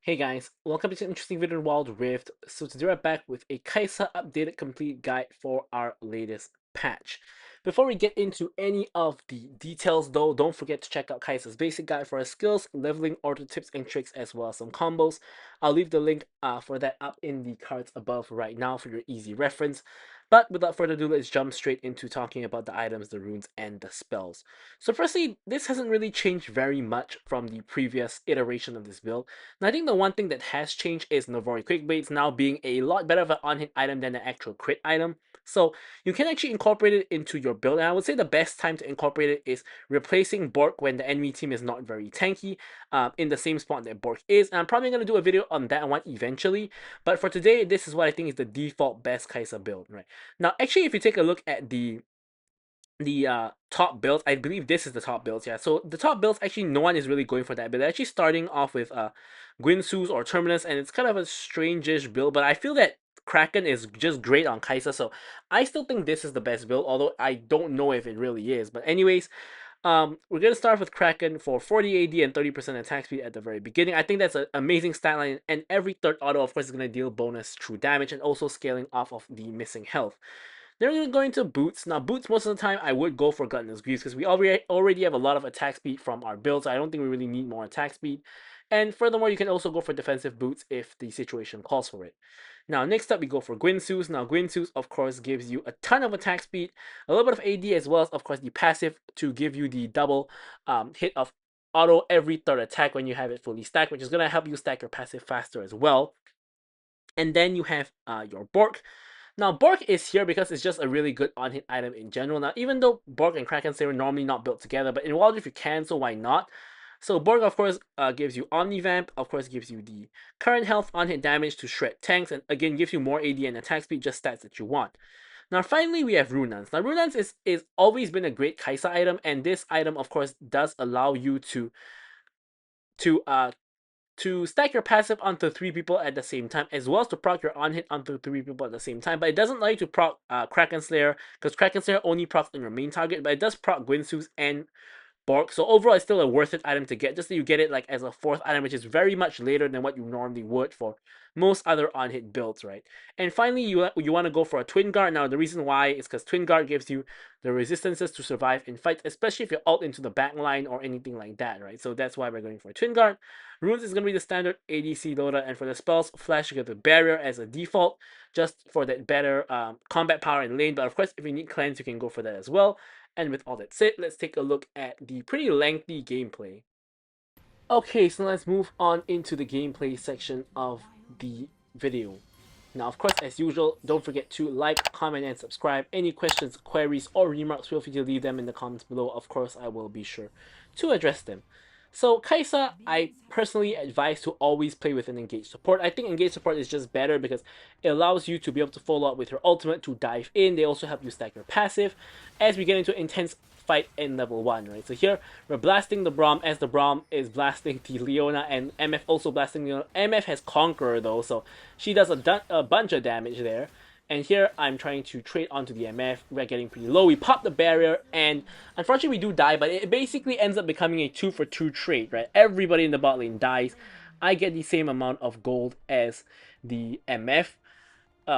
Hey guys, welcome to an interesting video in Wild Rift. So today we're back with a Kai'Sa updated complete guide for our latest patch. Before we get into any of the details though, don't forget to check out Kai'Sa's basic guide for our skills, leveling, auto tips and tricks, as well as some combos. I'll leave the link for that up in the cards above right now for your easy reference. But without further ado, let's jump straight into talking about the items, the runes, and the spells. So firstly, this hasn't really changed very much from the previous iteration of this build. And I think the one thing that has changed is Navori Quickbaits now being a lot better of an on-hit item than an actual crit item. So you can actually incorporate it into your build. And I would say the best time to incorporate it is replacing Bork when the enemy team is not very tanky, in the same spot that Bork is. And I'm probably going to do a video on that one eventually. But for today, this is what I think is the default best Kai'Sa build, right? Now, actually, if you take a look at the top builds, I believe this is the top builds, yeah. So the top builds, actually no one is really going for that build. They're actually starting off with Guinsoo's or Terminus, and it's kind of a strange-ish build, but I feel that Kraken is just great on Kai'Sa, so I still think this is the best build, although I don't know if it really is. But anyways, we're gonna start with Kraken for 40 AD and 30% attack speed at the very beginning. I think that's an amazing stat line, and every third auto, of course, is gonna deal bonus true damage and also scaling off of the missing health. Then we're going to Boots. Now, Boots, most of the time, I would go for Gluttonous Greaves because we already have a lot of attack speed from our build, so I don't think we really need more attack speed. And furthermore, you can also go for defensive Boots if the situation calls for it. Now, next up, we go for Guinsoo's. Now, Guinsoo's, of course, gives you a ton of attack speed, a little bit of AD, as well as, of course, the passive to give you the double hit of auto every third attack when you have it fully stacked, which is going to help you stack your passive faster as well. And then you have your Bork. Now, Bork is here because it's just a really good on-hit item in general. Now, even though Bork and Kraken are normally not built together, but in Wild Rift you can, so why not? So Bork, of course, gives you Omnivamp, of course, gives you the current health, on-hit damage to shred tanks, and again, gives you more AD and attack speed, just stats that you want. Now, finally, we have Runans. Now, Runans is always been a great Kai'Sa item, and this item, of course, does allow you to stack your passive onto 3 people at the same time, as well as to proc your on-hit onto 3 people at the same time. But it doesn't allow you to proc Kraken Slayer, because Kraken Slayer only procs on your main target, but it does proc Guinsoo's and Bork. So overall, it's still a worth it item to get, just that you get it like as a 4th item, which is very much later than what you normally would for most other on-hit builds, right? And finally, you want to go for a Twin Guard. Now, the reason why is because Twin Guard gives you the resistances to survive in fights, especially if you're ult into the back line or anything like that, right? So that's why we're going for a Twin Guard. Runes is going to be the standard ADC Loadout, and for the spells, Flash, you get the Barrier as a default, just for that better combat power in lane. But of course, if you need cleanse, you can go for that as well. And with all that said, let's take a look at the pretty lengthy gameplay. Okay, so let's move on into the gameplay section of the video. Now, of course, as usual, don't forget to like, comment, and subscribe. Any questions, queries, or remarks, feel free to leave them in the comments below. Of course, I will be sure to address them. So, Kai'Sa, I personally advise to always play with an engaged support. I think engaged support is just better because it allows you to be able to follow up with your ultimate to dive in. They also help you stack your passive as we get into intense fight in level 1, right? So here, we're blasting the Braum as the Braum is blasting the Leona, and MF also blasting Leona. MF has Conqueror though, so she does a bunch of damage there. And here, I'm trying to trade onto the MF. We're getting pretty low. We pop the barrier, and unfortunately, we do die, but it basically ends up becoming a 2-for-2 trade, right? Everybody in the bot lane dies. I get the same amount of gold as the MF.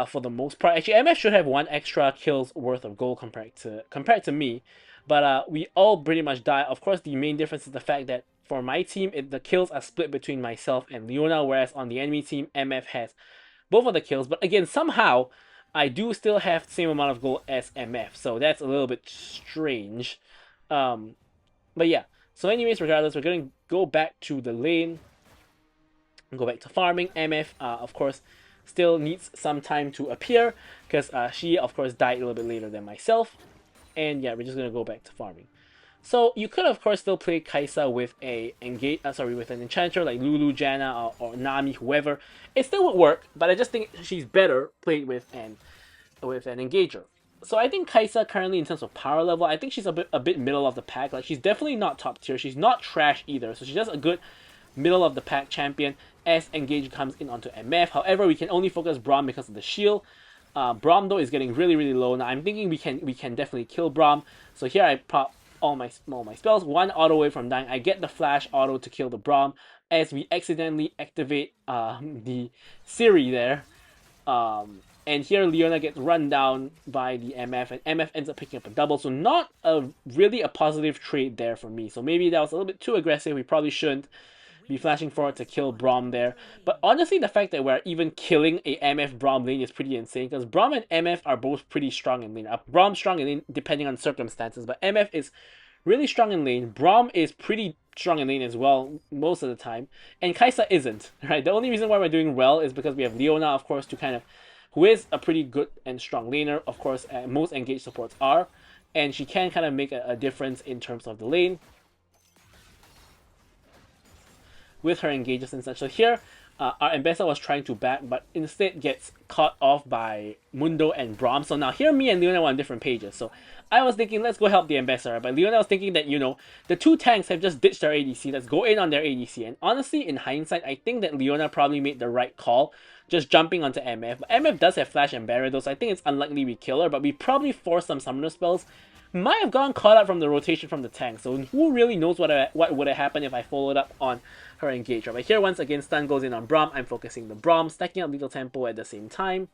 For the most part, actually, MF should have 1 extra kills worth of gold compared to me, but we all pretty much die. Of course, the main difference is the fact that for my team, the kills are split between myself and Leona, whereas on the enemy team, MF has both of the kills. But again, somehow I do still have the same amount of gold as MF, so that's a little bit strange. But yeah. So anyways, regardless, we're gonna go back to the lane, go back to farming. MF, of course, still needs some time to appear because she, of course, died a little bit later than myself. And yeah, we're just gonna go back to farming. So you could, of course, still play Kai'Sa with with an enchanter like Lulu, Janna, or Nami, whoever. It still would work, but I just think she's better played with an engager. So I think Kai'Sa currently, in terms of power level, I think she's a bit middle of the pack. Like, she's definitely not top tier. She's not trash either. So she's just a good middle of the pack champion as Engage comes in onto MF. However, we can only focus Braum because of the shield. Braum though is getting really low. Now I'm thinking we can definitely kill Braum. So here I pop all my spells, one auto away from dying. I get the flash auto to kill the Braum as we accidentally activate the Siri there. And here Leona gets run down by the MF, and MF ends up picking up a double. So not a really a positive trade there for me. So maybe that was a little bit too aggressive. We probably shouldn't be flashing forward to kill Braum there. But honestly, the fact that we're even killing a MF Braum lane is pretty insane, because Braum and MF are both pretty strong in lane. Braum strong in lane depending on circumstances, but MF is really strong in lane. Braum is pretty strong in lane as well most of the time, and Kai'Sa isn't, right? The only reason why we're doing well is because we have Leona, of course, to kind of, who is a pretty good and strong laner, of course, most engaged supports are, and she can kind of make a difference in terms of the lane with her engages and such. So here, our Ambessa was trying to back, but instead gets caught off by Mundo and Braum. So now here, me and Leona were on different pages. So I was thinking, let's go help the Ambassador. But Leona was thinking that, the two tanks have just ditched their ADC. Let's go in on their ADC. And honestly, in hindsight, I think that Leona probably made the right call, just jumping onto MF. But MF does have Flash and Barrier, though, so I think it's unlikely we kill her. But we probably force some Summoner spells. Might have gotten caught up from the rotation from the tank. So who really knows what would have happened if I followed up on her engage. Right, but here, once again, stun goes in on Braum. I'm focusing the Braum, stacking up lethal tempo at the same time.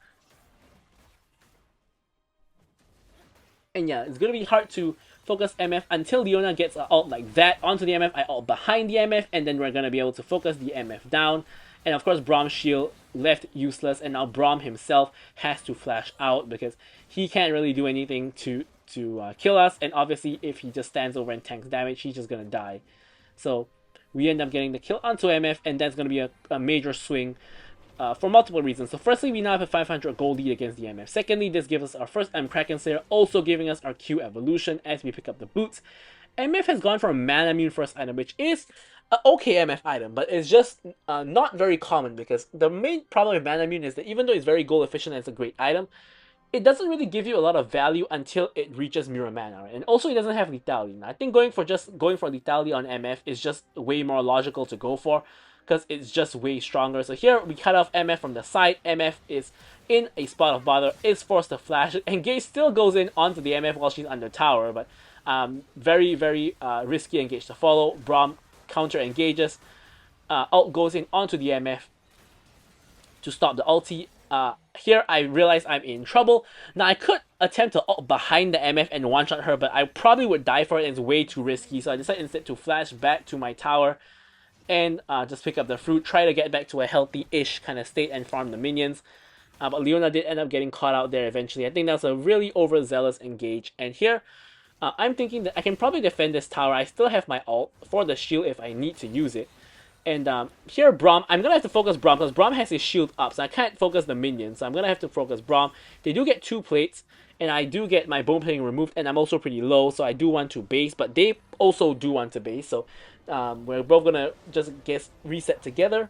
And yeah, it's going to be hard to focus MF until Leona gets an ult like that onto the MF. I ult behind the MF, and then we're going to be able to focus the MF down. And of course, Braum's shield left useless, and now Braum himself has to flash out because he can't really do anything to kill us. And obviously, if he just stands over and tanks damage, he's just going to die. So we end up getting the kill onto MF, and that's going to be a major swing for multiple reasons. So firstly, we now have a 500 gold lead against the MF. Secondly, this gives us our first Kraken Slayer, also giving us our Q evolution as we pick up the boots. MF has gone for a Mana Immune first item, which is an okay MF item, but it's just not very common, because the main problem with Mana Immune is that even though it's very gold efficient and it's a great item, it doesn't really give you a lot of value until it reaches Mirror Mana, right? And also, it doesn't have lethality. I think going for lethality on MF is just way more logical to go for, because it's just way stronger. So here, we cut off MF from the side. MF is in a spot of bother, is forced to flash. Engage still goes in onto the MF while she's under tower, but very, very risky engage to follow. Braum counter engages. Ult goes in onto the MF to stop the ulti. Here I realize I'm in trouble. Now I could attempt to ult behind the MF and one-shot her, but I probably would die for it, and it's way too risky. So I decided instead to flash back to my tower and just pick up the fruit, try to get back to a healthy-ish kind of state and farm the minions. But Leona did end up getting caught out there eventually. I think that's a really overzealous engage. And here, I'm thinking that I can probably defend this tower. I still have my ult for the shield if I need to use it. And here, Braum, I'm going to have to focus Braum because Braum has his shield up, so I can't focus the minions. So I'm going to have to focus Braum. They do get 2 plates, and I do get my bone plating removed, and I'm also pretty low, so I do want to base, but they also do want to base. So we're both going to just reset together.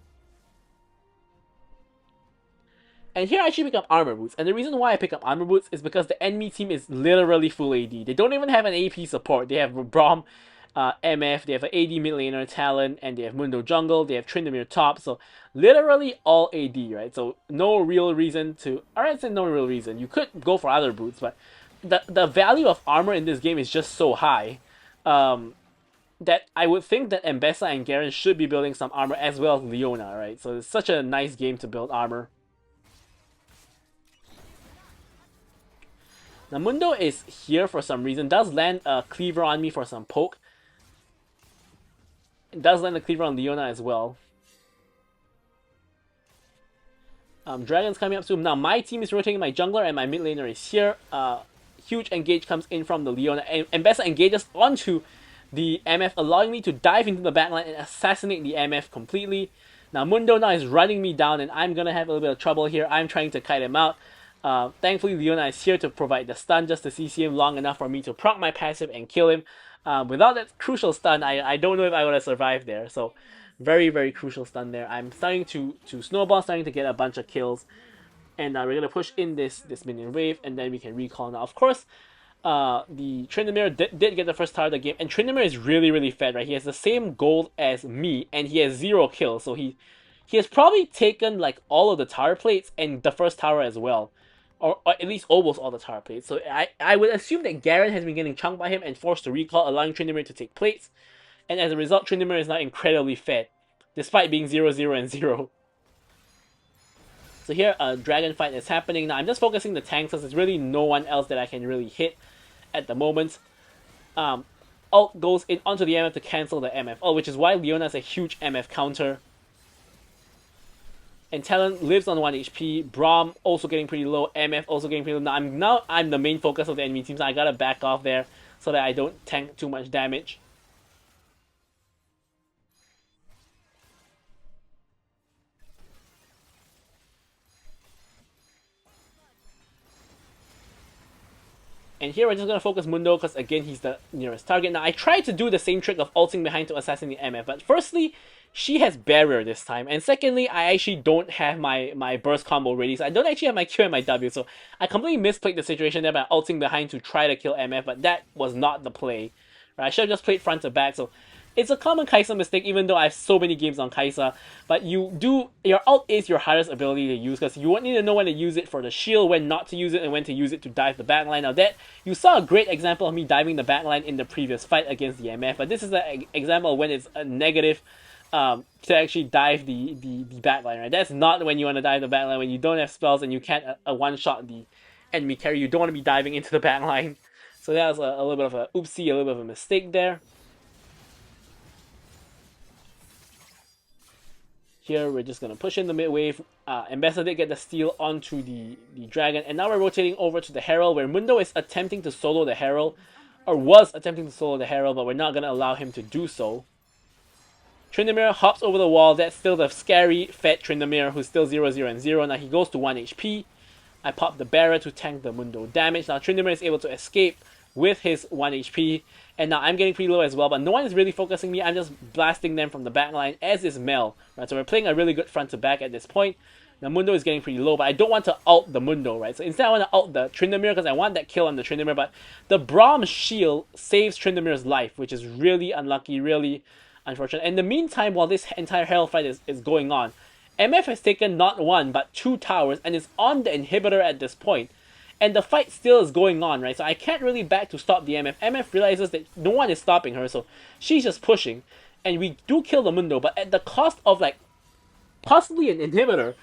And here I actually pick up armor boots. And the reason why I pick up armor boots is because the enemy team is literally full AD. They don't even have an AP support. They have Braum, MF, they have an AD mid laner, Talon, and they have Mundo jungle, they have Tryndamere top, so literally all AD, right? So no real reason to, alright, so no real reason. You could go for other boots, but the value of armor in this game is just so high that I would think that Ambessa and Garen should be building some armor as well as Leona, right? So it's such a nice game to build armor. Now Mundo is here for some reason, does land a cleaver on me for some poke. It does land a cleaver on Leona as well. Dragon's coming up soon. Now my team is rotating my jungler and my mid laner is here. Huge engage comes in from the Leona. And Ambessa engages onto the MF, allowing me to dive into the backline and assassinate the MF completely. Now Mundo now is running me down, and I'm going to have a little bit of trouble here. I'm trying to kite him out. Thankfully, Leona is here to provide the stun just to CC him long enough for me to proc my passive and kill him. Without that crucial stun, I don't know if I would have survived there. So, very, very crucial stun there. I'm starting to snowball, starting to get a bunch of kills. And we're going to push in this minion wave, and then we can recall. Now, of course, the Tryndamere did get the first tower of the game. And Tryndamere is really, really fed, right? He has the same gold as me, and he has 0 kills. So, he has probably taken like all of the tower plates and the first tower as well. or at least almost all the tower plates. So I would assume that Garen has been getting chunked by him and forced to recall, allowing Tryndamere to take plates. And as a result, Tryndamere is now incredibly fed, despite being 0-0 and 0. So here, a dragon fight is happening. Now, I'm just focusing the tanks because there's really no one else that I can really hit at the moment. Ult goes in onto the MF to cancel the MF. Oh, which is why Leona has a huge MF counter. And Talon lives on 1 HP. Braum also getting pretty low. MF also getting pretty low. Now I'm the main focus of the enemy team, so I gotta back off there so that I don't tank too much damage. And here we're just going to focus Mundo because, again, he's the nearest target. Now, I tried to do the same trick of ulting behind to assassinate MF, but firstly, she has barrier this time. And secondly, I actually don't have my burst combo ready, so I don't actually have my Q and my W. So I completely misplayed the situation there by ulting behind to try to kill MF, but that was not the play. Right? I should have just played front to back. So it's a common Kai'Sa mistake, even though I have so many games on Kai'Sa. But your ult is your hardest ability to use, because you won't need to know when to use it for the shield, when not to use it, and when to use it to dive the backline. Now that, you saw a great example of me diving the backline in the previous fight against the MF, but this is an example of when it's a negative to actually dive the backline, right? That's not when you want to dive the backline, when you don't have spells and you can't one-shot the enemy carry. You don't want to be diving into the backline. So that was a little bit of a oopsie, a little bit of a mistake there. Here, we're just going to push in the mid wave. Ambassador did get the steal onto the dragon. And now we're rotating over to the Herald, where Mundo is attempting to solo the Herald. Or was attempting to solo the Herald, but we're not going to allow him to do so. Tryndamere hops over the wall. That's still the scary, fat Tryndamere, who's still 0-0 and 0. Now he goes to 1 HP. I pop the barrier to tank the Mundo damage. Now Tryndamere is able to escape with his 1 HP. And now I'm getting pretty low as well, but no one is really focusing me. I'm just blasting them from the backline, as is Mel. Right, so we're playing a really good front to back at this point. Now Mundo is getting pretty low, but I don't want to ult the Mundo, right? So instead I want to ult the Tryndamere because I want that kill on the Tryndamere, but the Braum shield saves Tryndamere's life, which is really unlucky, really unfortunate. In the meantime, while this entire Herald fight is going on, MF has taken not 1, but 2 towers and is on the inhibitor at this point. And the fight still is going on, right? So I can't really back to stop the MF. MF realizes that no one is stopping her, so she's just pushing. And we do kill the Mundo, but at the cost of, like, possibly an inhibitor.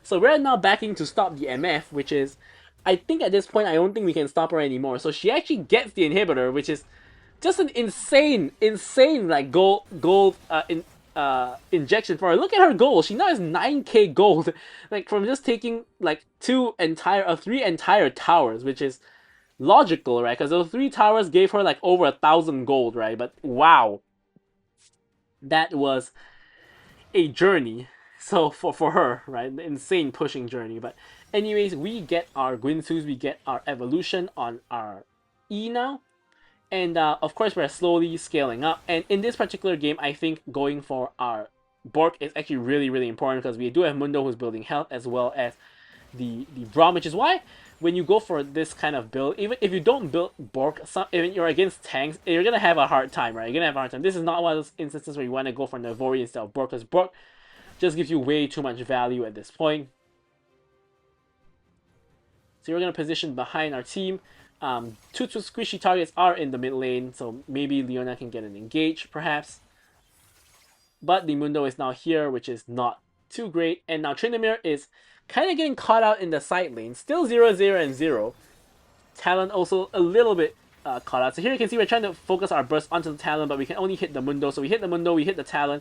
So we're now backing to stop the MF, which is, I think at this point, I don't think we can stop her anymore. So she actually gets the inhibitor, which is just an insane, like, gold injection for her. Look at her gold. She now has 9k gold, like, from just taking like 3 entire towers, which is logical, right? Because those 3 towers gave her like over 1,000 gold, right? But wow, that was a journey. So for her, right, the insane pushing journey. But anyways, we get our Guinsus, we get our evolution on our E now. And of course, we're slowly scaling up. And in this particular game, I think going for our Bork is actually really, really important, because we do have Mundo who's building health, as well as the Braum, which is why when you go for this kind of build, even if you don't build Bork, even you're against tanks, you're going to have a hard time, right? You're going to have a hard time. This is not one of those instances where you want to go for Navori instead of Bork, because Bork just gives you way too much value at this point. So you're going to position behind our team. Two squishy targets are in the mid lane, so maybe Leona can get an engage, perhaps. But the Mundo is now here, which is not too great. And now Tryndamere is kind of getting caught out in the side lane. Still 0-0 and 0. Talon also a little bit caught out. So here you can see we're trying to focus our burst onto the Talon, but we can only hit the Mundo. So we hit the Mundo, we hit the Talon.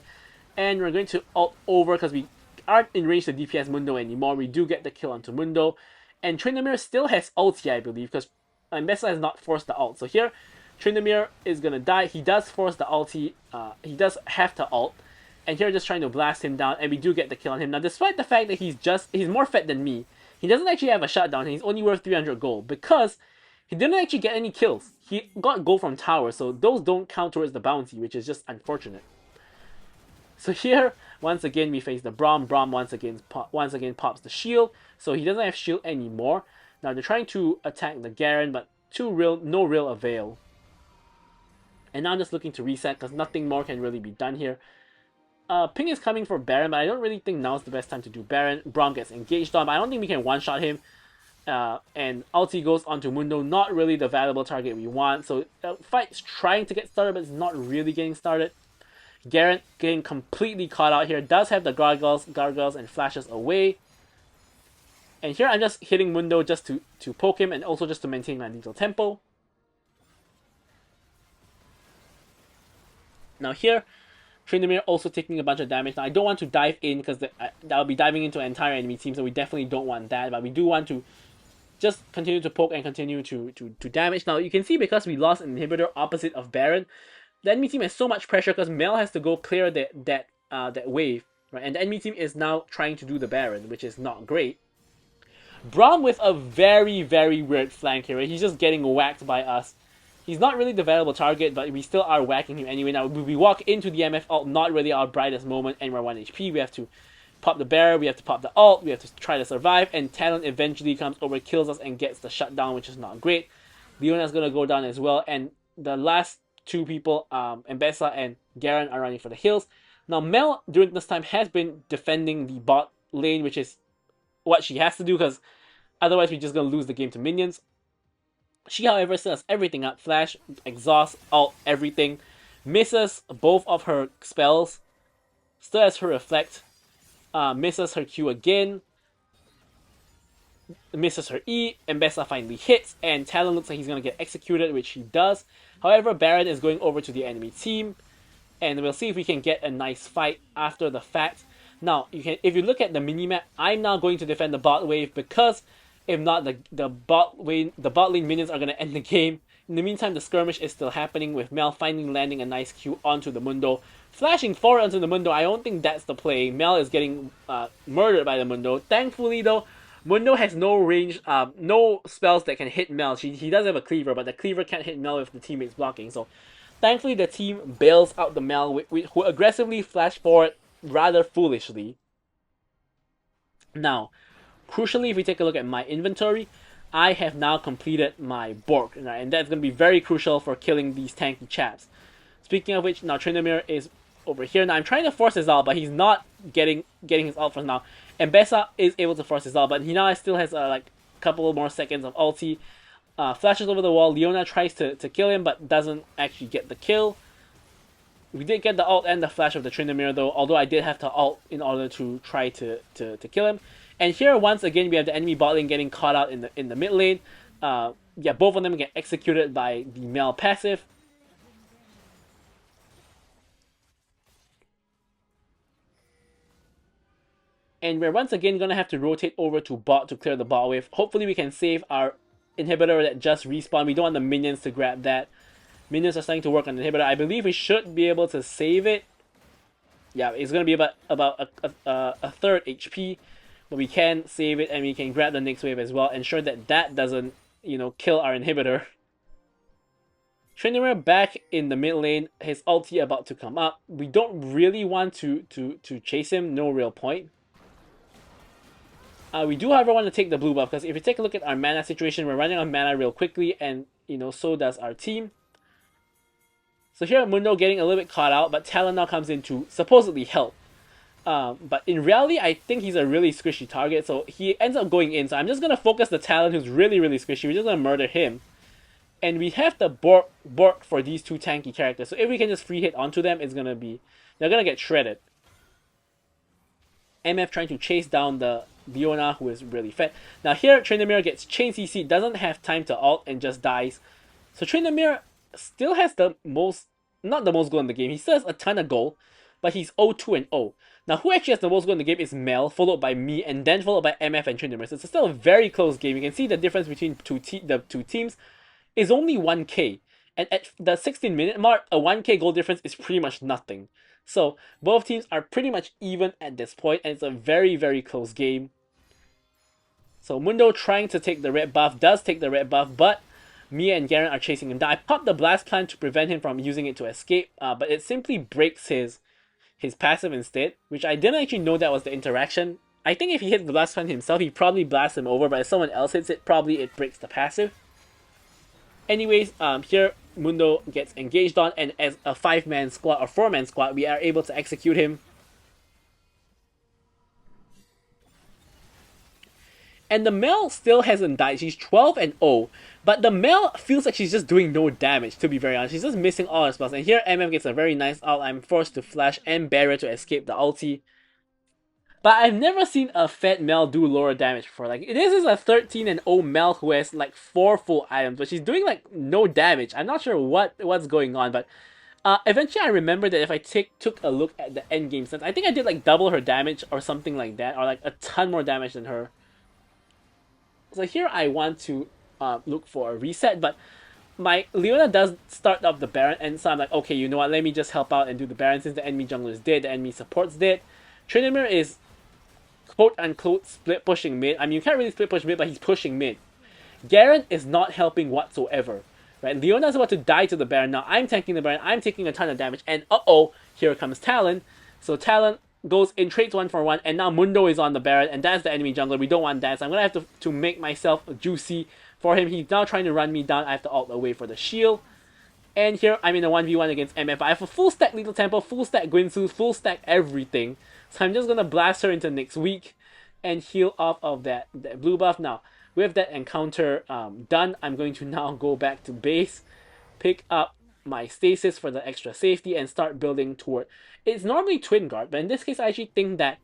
And we're going to ult over because we aren't in range to DPS Mundo anymore. We do get the kill onto Mundo. And Tryndamere still has ulti, I believe, because Mbessa has not forced the ult. So here, Tryndamere is going to die. He does force the ulti. He does have to ult. And here, just trying to blast him down. And we do get the kill on him. Now, despite the fact that he's more fed than me, he doesn't actually have a shutdown. And he's only worth 300 gold. Because he didn't actually get any kills. He got gold from tower. So those don't count towards the bounty, which is just unfortunate. So here, once again, we face the Braum. Braum once again pops the shield. So he doesn't have shield anymore. Now they're trying to attack the Garen, but no real avail. And now I'm just looking to reset because nothing more can really be done here. Ping is coming for Baron, but I don't really think now's the best time to do Baron. Braum gets engaged on, but I don't think we can one-shot him. And ulti goes onto Mundo, not really the valuable target we want. So fight's trying to get started, but it's not really getting started. Garen getting completely caught out here. Does have the gargoyles and flashes away. And here I'm just hitting Mundo just to poke him and also just to maintain my lethal tempo. Now here, Tryndamere also taking a bunch of damage. Now I don't want to dive in because that will be diving into an entire enemy team, so we definitely don't want that. But we do want to just continue to poke and continue to damage. Now you can see because we lost an inhibitor opposite of Baron, the enemy team has so much pressure because Mel has to go clear that wave, right? And the enemy team is now trying to do the Baron, which is not great. Braum with a very, very weird flank here, right? He's just getting whacked by us. He's not really the valuable target, but we still are whacking him anyway. Now, we walk into the MF ult, not really our brightest moment, and we're 1 HP. We have to pop the barrier, we have to pop the ult, we have to try to survive, and Talon eventually comes over, kills us, and gets the shutdown, which is not great. Leona's gonna go down as well, and the last two people, Mbessa and Garen, are running for the hills. Now, Mel, during this time, has been defending the bot lane, which is what she has to do, because otherwise we're just gonna lose the game to minions. She, however, still has everything up. Flash, exhaust, ult, everything. Misses both of her spells. Still has her reflect. Misses her Q again. Misses her E. Mbessa finally hits. And Talon looks like he's going to get executed, which he does. However, Baron is going over to the enemy team. And we'll see if we can get a nice fight after the fact. Now, if you look at the minimap, I'm now going to defend the bot wave because if not, the bot lane minions are going to end the game. In the meantime, the skirmish is still happening with Mel finally landing a nice Q onto the Mundo. Flashing forward onto the Mundo, I don't think that's the play. Mel is getting murdered by the Mundo. Thankfully though, Mundo has no range, no spells that can hit Mel. He does have a cleaver, but the cleaver can't hit Mel if the teammate's blocking. So thankfully the team bails out the Mel, who aggressively flash forward rather foolishly. Now, crucially, if we take a look at my inventory, I have now completed my Bork, right? And that's going to be very crucial for killing these tanky chaps. Speaking of which, now Tryndamere is over here. Now I'm trying to force his ult, but he's not getting his ult for now. And Mbessa is able to force his ult, but he now still has like a couple more seconds of ulti. Flashes over the wall. Leona tries to kill him, but doesn't actually get the kill. We did get the ult and the flash of the Tryndamere though, although I did have to ult in order to try to kill him. And here, once again, we have the enemy bot lane getting caught out in the mid lane. Yeah, both of them get executed by the Mel passive. And we're once again going to have to rotate over to bot to clear the bot wave. Hopefully we can save our inhibitor that just respawned. We don't want the minions to grab that. Minions are starting to work on the inhibitor. I believe we should be able to save it. Yeah, it's going to be about a third HP. But we can save it and we can grab the next wave as well. Ensure that that doesn't, kill our inhibitor. Tryndamere back in the mid lane. His ulti about to come up. We don't really want to chase him. No real point. We do, however, want to take the blue buff. Because if you take a look at our mana situation, we're running on mana real quickly. And, so does our team. So here, Mundo getting a little bit caught out. But Talon now comes in to supposedly help. But in reality, I think he's a really squishy target, so he ends up going in. So I'm just going to focus the Talon, who's really, really squishy. We're just going to murder him. And we have the Bork for these two tanky characters. So if we can just free hit onto them, it's going to be... they're going to get shredded. MF trying to chase down the Leona, who is really fat. Now here, Tryndamere gets chain CC, doesn't have time to ult, and just dies. So Tryndamere still has the most... not the most gold in the game. He still has a ton of gold, but he's 0-2 and 0. Now, who actually has the most gold in the game is Mel, followed by me, and then followed by MF and Tryndamere. So it's still a very close game. You can see the difference between the two teams is only 1k. And at the 16-minute mark, a 1k gold difference is pretty much nothing. So both teams are pretty much even at this point, and it's a very, very close game. So Mundo trying to take the red buff, does take the red buff, but Mia and Garen are chasing him down. I popped the blast plant to prevent him from using it to escape, but it simply breaks his passive instead, which I didn't actually know that was the interaction. I think if he hits the blast plant himself, he probably blasts him over, but if someone else hits it, probably it breaks the passive. Anyways, here Mundo gets engaged on, and as a 5-man squad or 4-man squad, we are able to execute him. And the Mel still hasn't died. She's 12 and 0. But the Mel feels like she's just doing no damage, to be very honest. She's just missing all her spells. And here MF gets a very nice ult. I'm forced to flash and barrier to escape the ulti. But I've never seen a fed Mel do lower damage before. Like, this is a 13 and 0 Mel who has like 4 full items, but she's doing like no damage. I'm not sure what's going on, but eventually I remember that if I took a look at the end game stats, I think I did like double her damage or something like that, or like a ton more damage than her. So here I want to look for a reset, but my Leona does start off the Baron, and so I'm like, okay, you know what, let me just help out and do the Baron since the enemy jungler is dead, the enemy support's dead. Tryndamere is quote unquote split pushing mid. I mean, you can't really split push mid, but he's pushing mid. Garen is not helping whatsoever. Right? Leona's about to die to the Baron. Now I'm tanking the Baron, I'm taking a ton of damage, and here comes Talon. So Talon goes in, trades 1-for-1, and now Mundo is on the Baron, and that's the enemy jungler. We don't want that, so I'm gonna have to make myself juicy for him. He's now trying to run me down. I have to ult away for the shield. And here I'm in a 1v1 against MF. I have a full stack Lethal Temple, full stack Guinsoo, full stack everything. So I'm just gonna blast her into next week and heal off of that blue buff. Now, with that encounter done, I'm going to now go back to base, pick up my stasis for the extra safety, and start building toward... It's normally Twin Guard, but in this case I actually think that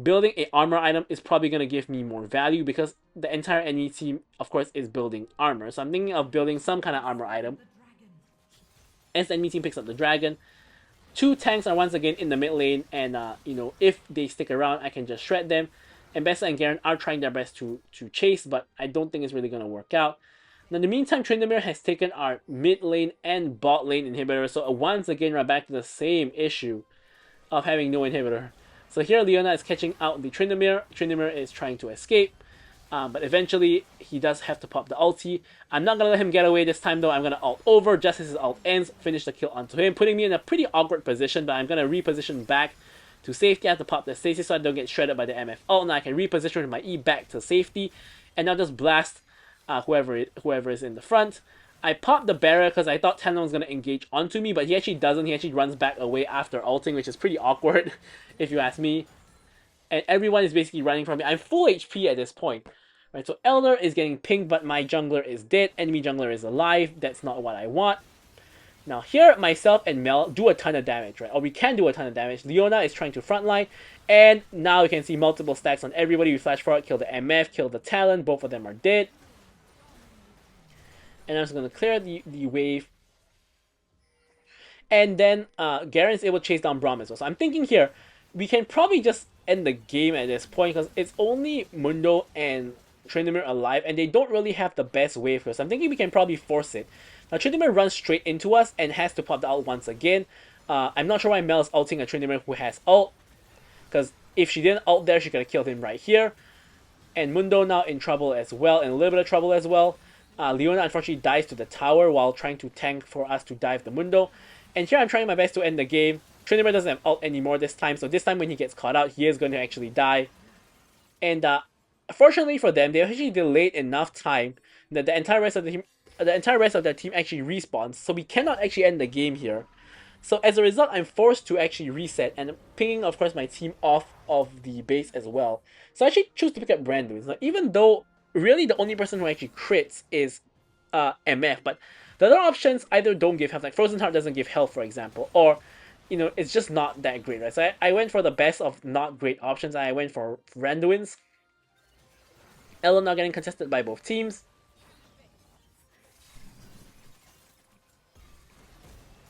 building a armor item is probably going to give me more value because the entire enemy team, of course, is building armor. So I'm thinking of building some kind of armor item. As the enemy team picks up the dragon, 2 tanks are once again in the mid lane, and if they stick around, I can just shred them. And Bessa and Garen are trying their best to chase, but I don't think it's really going to work out. Now, in the meantime, Tryndamere has taken our mid lane and bot lane inhibitor, so once again we're back to the same issue of having no inhibitor. So here Leona is catching out the Tryndamere. Tryndamere is trying to escape, but eventually he does have to pop the ulti. I'm not going to let him get away this time though. I'm going to ult over just as his ult ends, finish the kill onto him, putting me in a pretty awkward position, but I'm going to reposition back to safety. I have to pop the stasis so I don't get shredded by the MF ult. Now I can reposition my E back to safety, and now just blast whoever is in the front. I popped the barrier because I thought Talon was going to engage onto me, but he actually doesn't. He actually runs back away after ulting, which is pretty awkward, if you ask me. And everyone is basically running from me. I'm full HP at this point. Right, so Elder is getting pinged, but my jungler is dead. Enemy jungler is alive. That's not what I want. Now here, myself and Mel do a ton of damage, right? Or we can do a ton of damage. Leona is trying to frontline, and now you can see multiple stacks on everybody. We flash forward, kill the MF, kill the Talon. Both of them are dead. And I'm just going to clear the wave. And then Garen is able to chase down Braum as well. So I'm thinking here, we can probably just end the game at this point because it's only Mundo and Tryndamere alive, and they don't really have the best wave here. So I'm thinking we can probably force it. Now Tryndamere runs straight into us and has to pop the ult once again. I'm not sure why Mel is ulting a Tryndamere who has ult, because if she didn't ult there, she could have killed him right here. And Mundo now in trouble as well, and a little bit of trouble as well. Leona unfortunately dies to the tower while trying to tank for us to dive the Mundo. And here I'm trying my best to end the game. Tryndamere doesn't have ult anymore this time, so this time when he gets caught out, he is going to actually die. And fortunately for them, they actually delayed enough time that the entire rest of their team actually respawns, so we cannot actually end the game here. So as a result, I'm forced to actually reset, and pinging, of course, my team off of the base as well. So I actually choose to pick up Brandon. Now, even though really the only person who actually crits is MF, but the other options either don't give health, like Frozen Heart doesn't give health, for example, or it's just not that great, right? So I went for the best of not great options. I went for Randuin's. Ella now getting contested by both teams.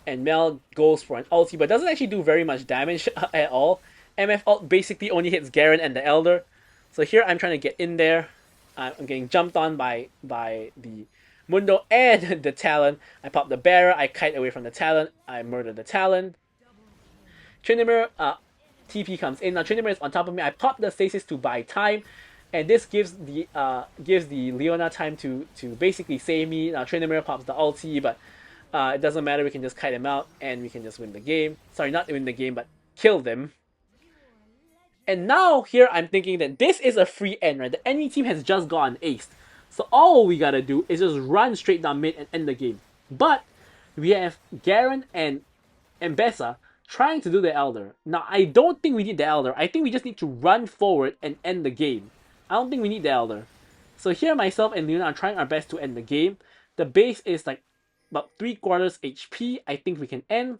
And Mel goes for an ulti, but doesn't actually do very much damage at all. MF ult basically only hits Garen and the Elder. So here I'm trying to get in there. I'm getting jumped on by the Mundo and the Talon. I pop the barrier, I kite away from the Talon, I murder the Talon. Tryndamere TP comes in. Now Tryndamere is on top of me. I pop the stasis to buy time, and this gives the Leona time to basically save me. Now Tryndamere pops the ulti, but it doesn't matter. We can just kite him out and we can just win the game. Sorry, not win the game, but kill them. And now here I'm thinking that this is a free end, right? The enemy team has just gotten aced. So all we gotta do is just run straight down mid and end the game. But we have Garen and Bessa trying to do the Elder. Now I don't think we need the Elder. I think we just need to run forward and end the game. I don't think we need the Elder. So here myself and Leona are trying our best to end the game. The base is like about 3/4 HP. I think we can end.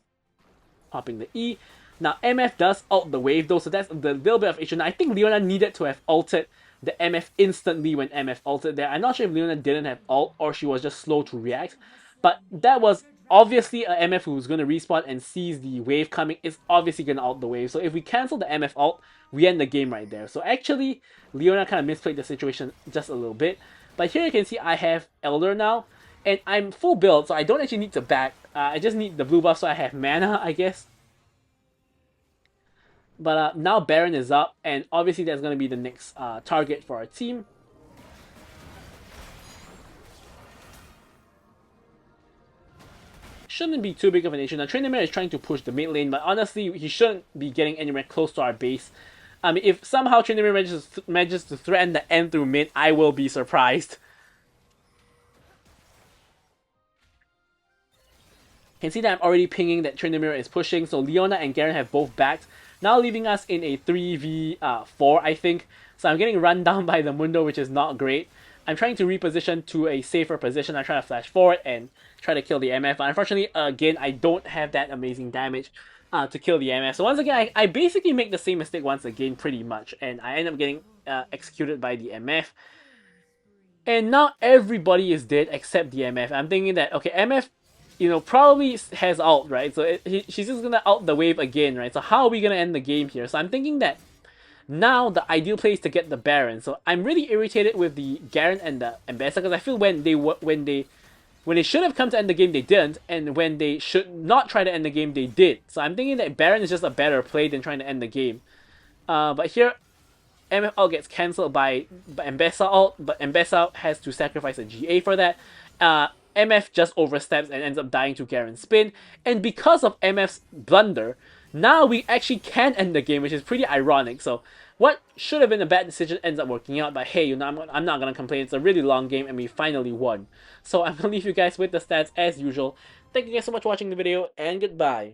Popping the E. Now MF does ult the wave though, so that's the little bit of issue. Now I think Leona needed to have ulted the MF instantly when MF ulted there. I'm not sure if Leona didn't have ult or she was just slow to react, but that was obviously a MF who's going to respawn and sees the wave coming is obviously going to ult the wave. So if we cancel the MF ult, we end the game right there. So actually, Leona kind of misplayed the situation just a little bit. But here you can see I have Elder now, and I'm full build, so I don't actually need to back. I just need the blue buff so I have mana, I guess. But now Baron is up, and obviously that's going to be the next target for our team. Shouldn't be too big of an issue. Now Tryndamere is trying to push the mid lane, but honestly he shouldn't be getting anywhere close to our base. I mean, if somehow Tryndamere manages to threaten the end through mid, I will be surprised. Can see that I'm already pinging that Tryndamere is pushing, so Leona and Garen have both backed, now leaving us in a 3v4, I think. So I'm getting run down by the Mundo, which is not great. I'm trying to reposition to a safer position. I try to flash forward and try to kill the MF, but unfortunately, again, I don't have that amazing damage to kill the MF. So once again, I basically make the same mistake once again, pretty much, and I end up getting executed by the MF. And now everybody is dead except the MF. I'm thinking that, okay, MF, probably has ult, right? So she's just gonna ult the wave again, right? So how are we gonna end the game here? So I'm thinking that now the ideal play is to get the Baron. So I'm really irritated with the Garen and the Ambassador because I feel when they should have come to end the game, they didn't, and when they should not try to end the game, they did. So I'm thinking that Baron is just a better play than trying to end the game. But here, MF ult gets cancelled by Ambessa ult, but Ambessa has to sacrifice a GA for that. MF just oversteps and ends up dying to Garen's spin, and because of MF's blunder, now we actually can end the game, which is pretty ironic. So what should have been a bad decision ends up working out, but hey, I'm not gonna complain. It's a really long game and we finally won. So I'm gonna leave you guys with the stats as usual. Thank you guys so much for watching the video, and goodbye.